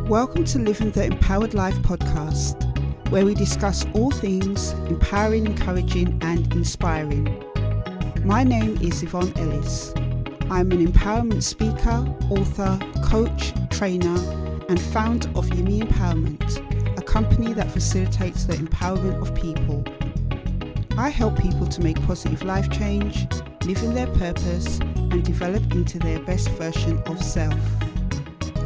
Welcome to Living the Empowered Life podcast, where we discuss all things empowering, encouraging and inspiring. My name is Yvonne Ellis. I'm an empowerment speaker, author, coach, trainer and founder of Yumi Empowerment, a company that facilitates the empowerment of people. I help people to make positive life change, live in their purpose and develop into their best version of self.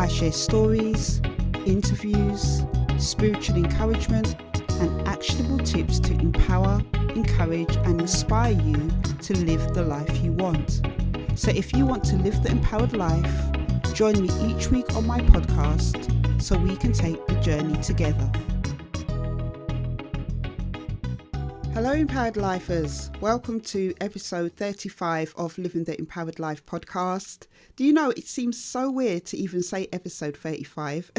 I share stories, interviews, spiritual encouragement and actionable tips to empower, encourage and inspire you to live the life you want. So if you want to live the empowered life, join me each week on my podcast so we can take the journey together. Hello Empowered Lifers, welcome to episode 35 of Living the Empowered Life podcast. Do you know, it seems so weird to even say episode 35.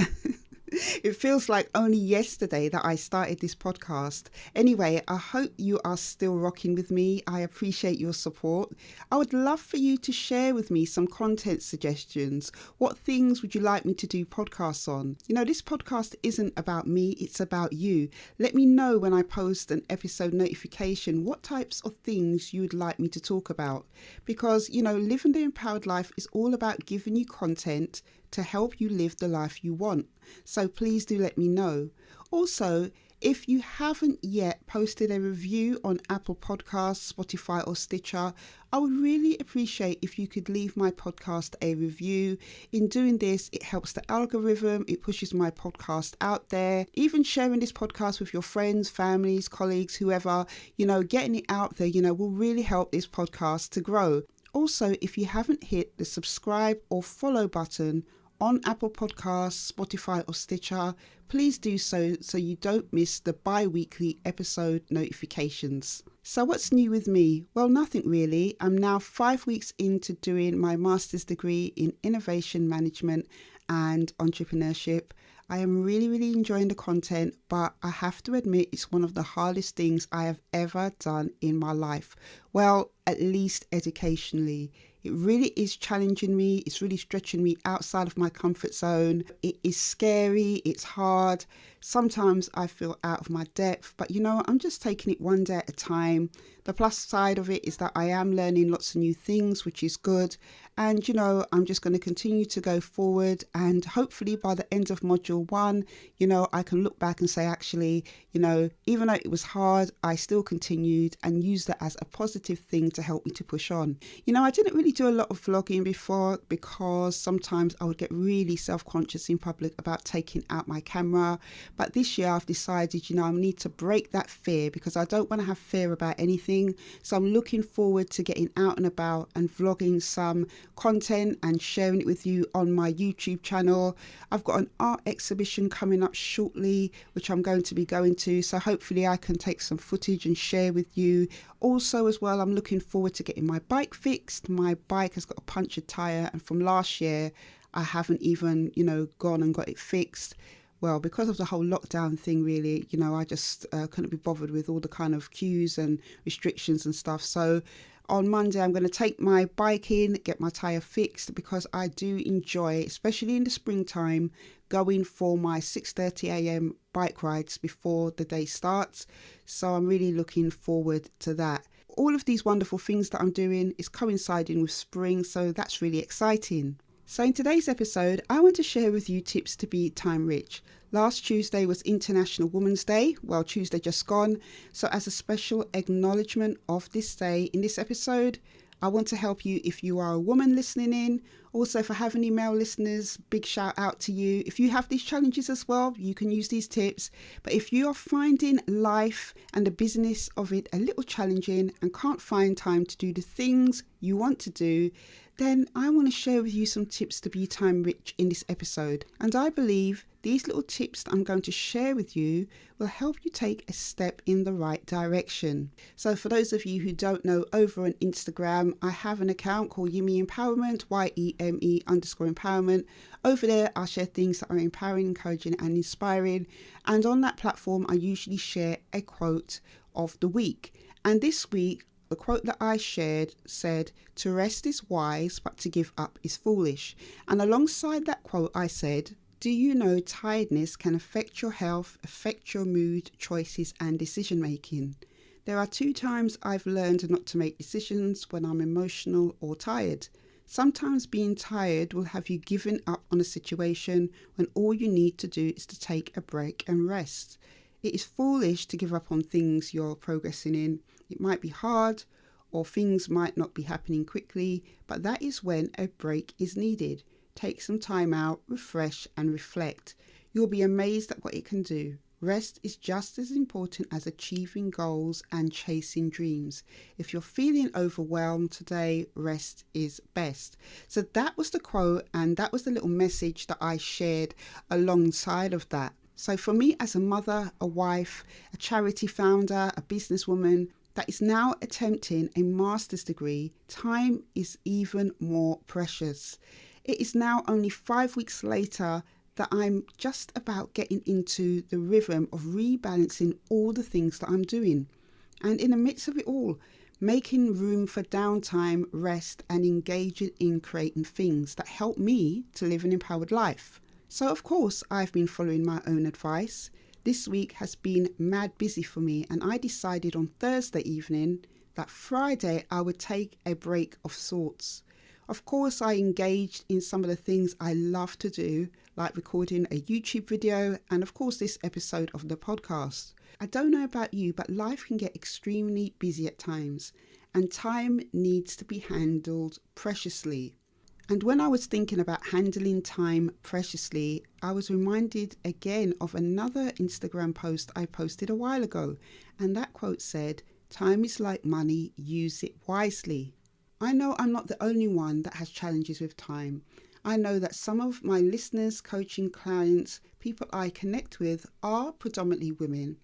It feels like only yesterday that I started this podcast. Anyway, I hope you are still rocking with me. I appreciate your support. I would love for you to share with me some content suggestions. What things would you like me to do podcasts on? You know, this podcast isn't about me, it's about you. Let me know when I post an episode notification what types of things you would like me to talk about. Because, you know, living the empowered life is all about giving you content to help you live the life you want. So please do let me know. Also, if you haven't yet posted a review on Apple Podcasts, Spotify or Stitcher, I would really appreciate if you could leave my podcast a review. In doing this, it helps the algorithm, it pushes my podcast out there. Even sharing this podcast with your friends, families, colleagues, whoever, you know, getting it out there, you know, will really help this podcast to grow. Also, if you haven't hit the subscribe or follow button on Apple Podcasts, Spotify or Stitcher, please do so you don't miss the bi-weekly episode notifications. So what's new with me? Well, nothing really. I'm now 5 weeks into doing my master's degree in innovation management and entrepreneurship. I am really enjoying the content, but I have to admit it's one of the hardest things I have ever done in my life. Well, at least educationally. It really is challenging me. It's really stretching me outside of my comfort zone. It is scary. It's hard. Sometimes I feel out of my depth, but you know, I'm just taking it one day at a time. The plus side of it is that I am learning lots of new things, which is good. And, you know, I'm just going to continue to go forward. And hopefully by the end of module 1, you know, I can look back and say, actually, you know, even though it was hard, I still continued and used that as a positive thing to help me to push on. You know, I didn't really do a lot of vlogging before because sometimes I would get really self-conscious in public about taking out my camera. But this year I've decided, you know, I need to break that fear because I don't want to have fear about anything. So I'm looking forward to getting out and about and vlogging some content and sharing it with you on my YouTube channel. I've got an art exhibition coming up shortly, which I'm going to be going to. So hopefully I can take some footage and share with you. Also as well, I'm looking forward to getting my bike fixed. My bike has got a punctured tyre and from last year, I haven't even, you know, gone and got it fixed. Well, because of the whole lockdown thing, really, you know, I just couldn't be bothered with all the kind of queues and restrictions and stuff. So on Monday, I'm going to take my bike in, get my tyre fixed because I do enjoy, especially in the springtime, going for my 6:30 a.m. bike rides before the day starts. So I'm really looking forward to that. All of these wonderful things that I'm doing is coinciding with spring, so that's really exciting. So in today's episode, I want to share with you tips to be time rich. Last Tuesday was International Women's Day. Well, Tuesday just gone. So as a special acknowledgement of this day in this episode, I want to help you if you are a woman listening in. Also, if I have any male listeners, big shout out to you. If you have these challenges as well, you can use these tips. But if you are finding life and the business of it a little challenging and can't find time to do the things you want to do, then I want to share with you some tips to be time rich in this episode. And I believe these little tips that I'm going to share with you will help you take a step in the right direction. So for those of you who don't know, over on Instagram, I have an account called Yumi Empowerment, YEME_empowerment. Over there, I share things that are empowering, encouraging and inspiring. And on that platform, I usually share a quote of the week. And this week, the quote that I shared said, "To rest is wise, but to give up is foolish." And alongside that quote, I said, Do you know tiredness can affect your health, affect your mood, choices, and decision making? There are 2 times I've learned not to make decisions when I'm emotional or tired. Sometimes being tired will have you given up on a situation when all you need to do is to take a break and rest. It is foolish to give up on things you're progressing in. It might be hard or things might not be happening quickly, but that is when a break is needed. Take some time out, refresh and reflect. You'll be amazed at what it can do. Rest is just as important as achieving goals and chasing dreams. If you're feeling overwhelmed today, rest is best. So that was the quote, and that was the little message that I shared alongside of that. So for me as a mother, a wife, a charity founder, a businesswoman that is now attempting a master's degree, time is even more precious. It is now only 5 weeks later that I'm just about getting into the rhythm of rebalancing all the things that I'm doing. And in the midst of it all, making room for downtime, rest, and engaging in creating things that help me to live an empowered life. So of course, I've been following my own advice. This week has been mad busy for me, and I decided on Thursday evening that Friday I would take a break of sorts. Of course, I engaged in some of the things I love to do, like recording a YouTube video and of course this episode of the podcast. I don't know about you, but life can get extremely busy at times, and time needs to be handled preciously. And when I was thinking about handling time preciously, I was reminded again of another Instagram post I posted a while ago, and that quote said, "Time is like money, use it wisely." I know I'm not the only one that has challenges with time. I know that some of my listeners, coaching clients, people I connect with are predominantly women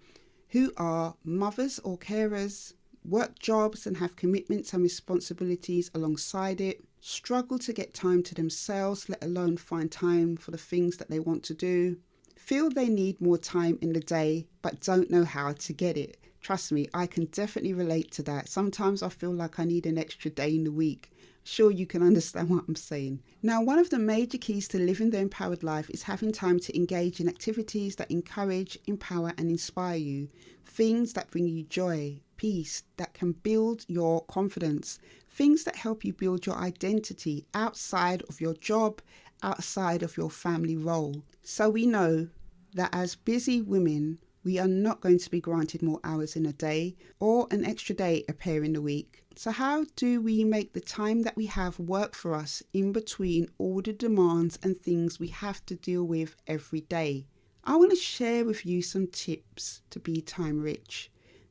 who are mothers or carers, work jobs and have commitments and responsibilities alongside it, struggle to get time to themselves, let alone find time for the things that they want to do, feel they need more time in the day but don't know how to get it. Trust me, I can definitely relate to that. Sometimes I feel like I need an extra day in the week. Sure, you can understand what I'm saying. Now, one of the major keys to living the empowered life is having time to engage in activities that encourage, empower, and inspire you. Things that bring you joy, peace, that can build your confidence. Things that help you build your identity outside of your job, outside of your family role. So we know that as busy women, we are not going to be granted more hours in a day or an extra day appear in the week. So how do we make the time that we have work for us in between all the demands and things we have to deal with every day? I want to share with you some tips to be time rich.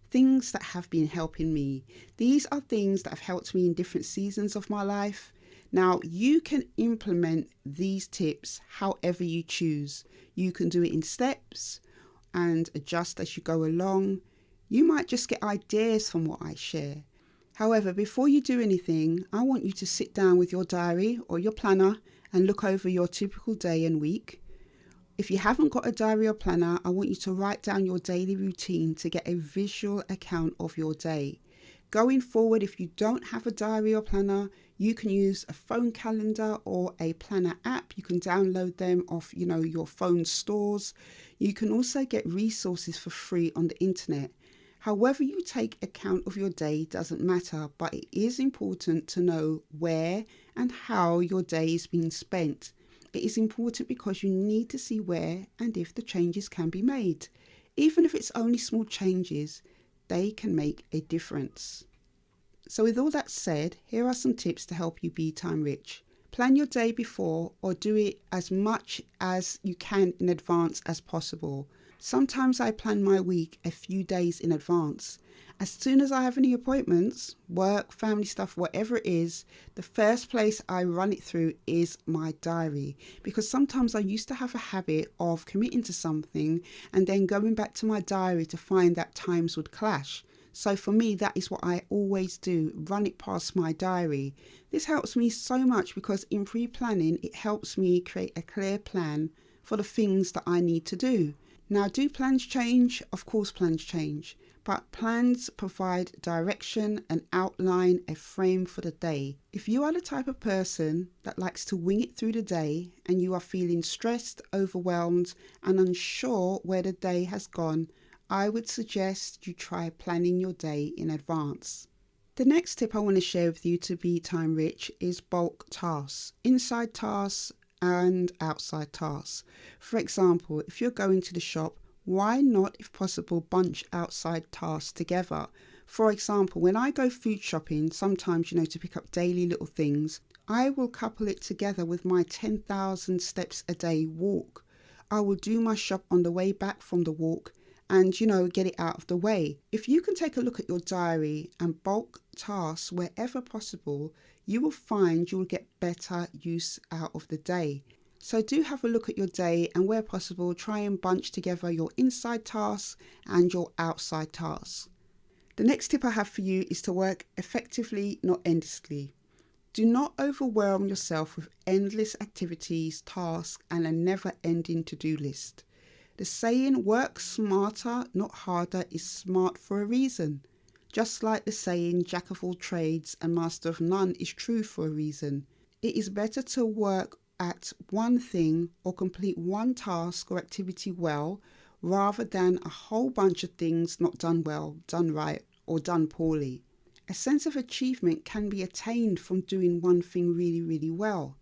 Things that have been helping me. These are things that have helped me in different seasons of my life. Now, you can implement these tips however you choose. You can do it in steps and adjust as you go along. You might just get ideas from what I share. However, before you do anything, I want you to sit down with your diary or your planner and look over your typical day and week. If you haven't got a diary or planner, I want you to write down your daily routine to get a visual account of your day. Going forward, if you don't have a diary or planner, you can use a phone calendar or a planner app. You can download them off, your phone stores. You can also get resources for free on the internet. However you take account of your day doesn't matter, but it is important to know where and how your day is being spent. It is important because you need to see where and if the changes can be made. Even if it's only small changes, they can make a difference. So with all that said, here are some tips to help you be time rich. Plan your day before or do it as much as you can in advance as possible. Sometimes I plan my week a few days in advance. As soon as I have any appointments, work, family stuff, whatever it is, the first place I run it through is my diary. Because sometimes I used to have a habit of committing to something and then going back to my diary to find that times would clash. So for me, that is what I always do, run it past my diary. This helps me so much because in pre-planning, it helps me create a clear plan for the things that I need to do. Now, do plans change? Of course plans change. but plans provide direction, an outline, a frame for the day. If you are the type of person that likes to wing it through the day and you are feeling stressed, overwhelmed, and unsure where the day has gone, I would suggest you try planning your day in advance. The next tip I want to share with you to be time rich is bulk tasks, inside tasks and outside tasks. For example, if you're going to the shop, why not, if possible, bunch outside tasks together? For example, when I go food shopping, sometimes, to pick up daily little things, I will couple it together with my 10,000 steps a day walk. I will do my shop on the way back from the walk and, get it out of the way. If you can take a look at your diary and bulk tasks wherever possible, you will find you will get better use out of the day. So do have a look at your day and where possible, try and bunch together your inside tasks and your outside tasks. The next tip I have for you is to work effectively, not endlessly. Do not overwhelm yourself with endless activities, tasks, and a never-ending to-do list. The saying, work smarter, not harder, is smart for a reason. Just like the saying, jack of all trades and master of none, is true for a reason. It is better to work at one thing or complete one task or activity well, rather than a whole bunch of things not done well, done right, or done poorly. A sense of achievement can be attained from doing one thing really, really well.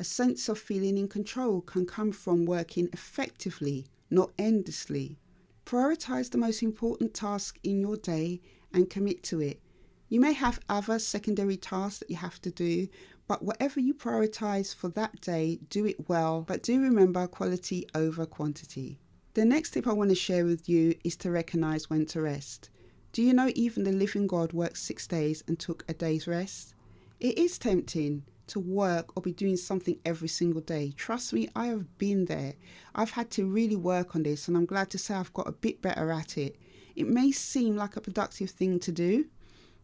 A sense of feeling in control can come from working effectively, not endlessly. Prioritize the most important task in your day and commit to it. You may have other secondary tasks that you have to do, but whatever you prioritize for that day, do it well, but do remember quality over quantity. The next tip I want to share with you is to recognize when to rest. Do you know even the living God worked 6 days and took a day's rest? It is tempting to work or be doing something every single day. Trust me, I have been there. I've had to really work on this, and I'm glad to say I've got a bit better at it. It may seem like a productive thing to do,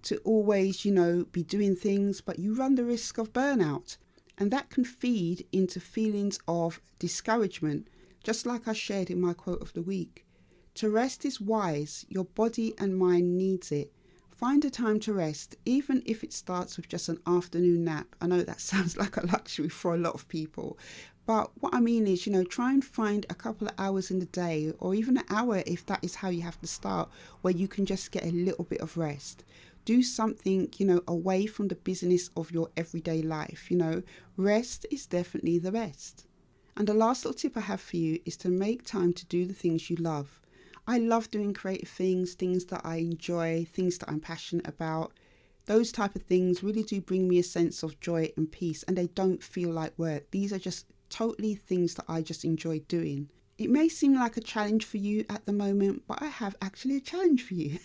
to always, be doing things, but you run the risk of burnout. And that can feed into feelings of discouragement, just like I shared in my quote of the week. To rest is wise. Your body and mind needs it. Find a time to rest, even if it starts with just an afternoon nap. I know that sounds like a luxury for a lot of people, but what I mean is, try and find a couple of hours in the day, or even an hour if that is how you have to start, where you can just get a little bit of rest. Do something, away from the business of your everyday life. Rest is definitely the best. And the last little tip I have for you is to make time to do the things you love. I love doing creative things that I enjoy, things that I'm passionate about. Those type of things really do bring me a sense of joy and peace, and they don't feel like work. These are just totally things that I just enjoy doing. It may seem like a challenge for you at the moment, but I have actually a challenge for you.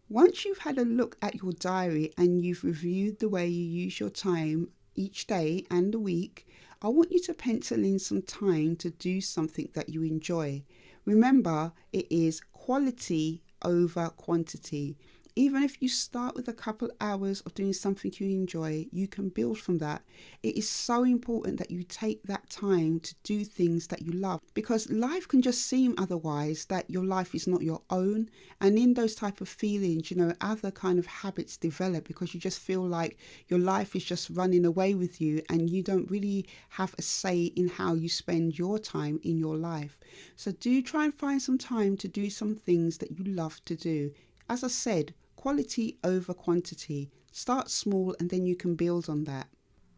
Once you've had a look at your diary and you've reviewed the way you use your time each day and the week, I want you to pencil in some time to do something that you enjoy. Remember, it is quality over quantity. Even if you start with a couple hours of doing something you enjoy, you can build from that. It is so important that you take that time to do things that you love, because life can just seem otherwise, that your life is not your own. And in those type of feelings, other kind of habits develop, because you just feel like your life is just running away with you and you don't really have a say in how you spend your time in your life. So do try and find some time to do some things that you love to do. As I said, quality over quantity. Start small and then you can build on that.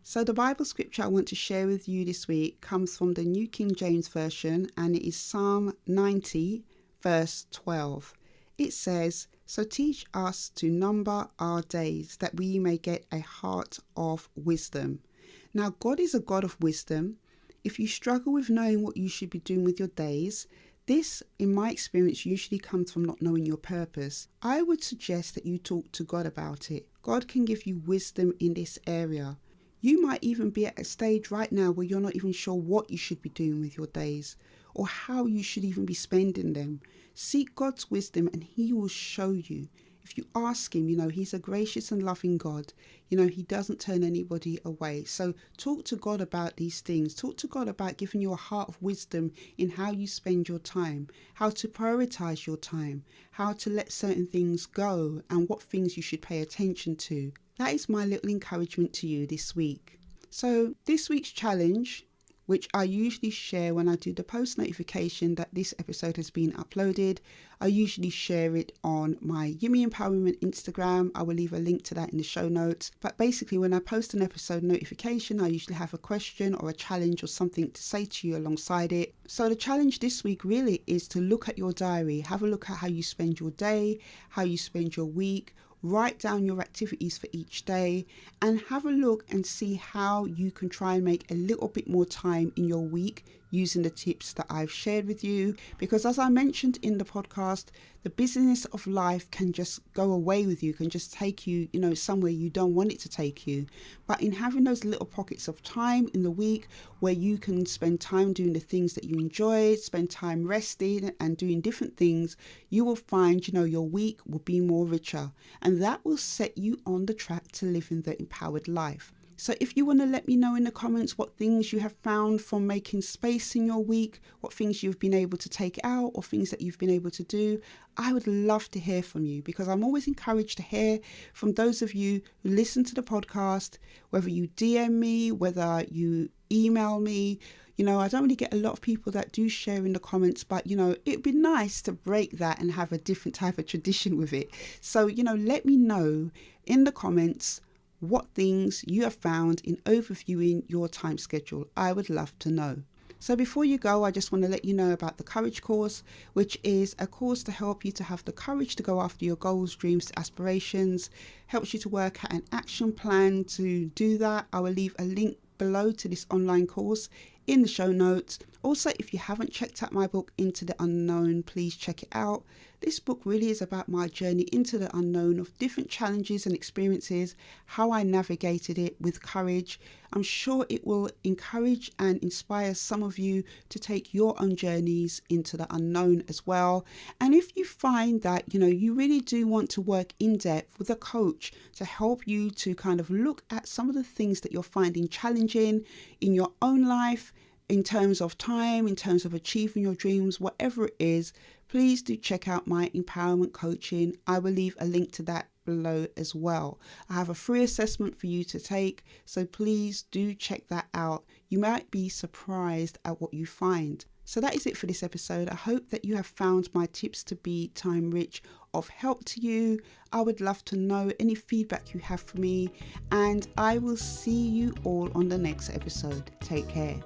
So the Bible scripture I want to share with you this week comes from the New King James Version, and it is Psalm 90 verse 12. It says, "So teach us to number our days, that we may get a heart of wisdom." Now, God is a God of wisdom. If you struggle with knowing what you should be doing with your days, this, in my experience, usually comes from not knowing your purpose. I would suggest that you talk to God about it. God can give you wisdom in this area. You might even be at a stage right now where you're not even sure what you should be doing with your days, or how you should even be spending them. Seek God's wisdom and He will show you. if you ask him, he's a gracious and loving God. He doesn't turn anybody away. So talk to God about these things. Talk to God about giving you a heart of wisdom in how you spend your time, how to prioritize your time, how to let certain things go, and what things you should pay attention to. That is my little encouragement to you this week. So this week's challenge, which I usually share when I do the post notification that this episode has been uploaded. I usually share it on my Yimmy Empowerment Instagram. I will leave a link to that in the show notes. But basically, when I post an episode notification, I usually have a question or a challenge or something to say to you alongside it. So the challenge this week really is to look at your diary, have a look at how you spend your day, how you spend your week. Write down your activities for each day and have a look and see how you can try and make a little bit more time in your week using the tips that I've shared with you. Because as I mentioned in the podcast, the busyness of life can just go away with you, can just take you, somewhere you don't want it to take you. But in having those little pockets of time in the week where you can spend time doing the things that you enjoy, spend time resting and doing different things, you will find, your week will be more richer. And that will set you on the track to living the empowered life. So if you want to let me know in the comments what things you have found from making space in your week, what things you've been able to take out or things that you've been able to do, I would love to hear from you, because I'm always encouraged to hear from those of you who listen to the podcast, whether you DM me, whether you email me. I don't really get a lot of people that do share in the comments, but, it'd be nice to break that and have a different type of tradition with it. So, let me know in the comments what things you have found in overviewing your time schedule. I would love to know. So before you go, I just want to let you know about the Courage course, which is a course to help you to have the courage to go after your goals, dreams, aspirations, helps you to work out an action plan to do that. I will leave a link below to this online course in the show notes. Also, if you haven't checked out my book, Into the Unknown, please check it out. This book really is about my journey into the unknown of different challenges and experiences, how I navigated it with courage. I'm sure it will encourage and inspire some of you to take your own journeys into the unknown as well. And if you find that, you really do want to work in depth with a coach to help you to kind of look at some of the things that you're finding challenging in your own life, in terms of time, in terms of achieving your dreams, whatever it is, please do check out my empowerment coaching. I will leave a link to that below as well. I have a free assessment for you to take, so please do check that out. You might be surprised at what you find. So that is it for this episode. I hope that you have found my tips to be time rich of help to you. I would love to know any feedback you have for me, and I will see you all on the next episode. Take care.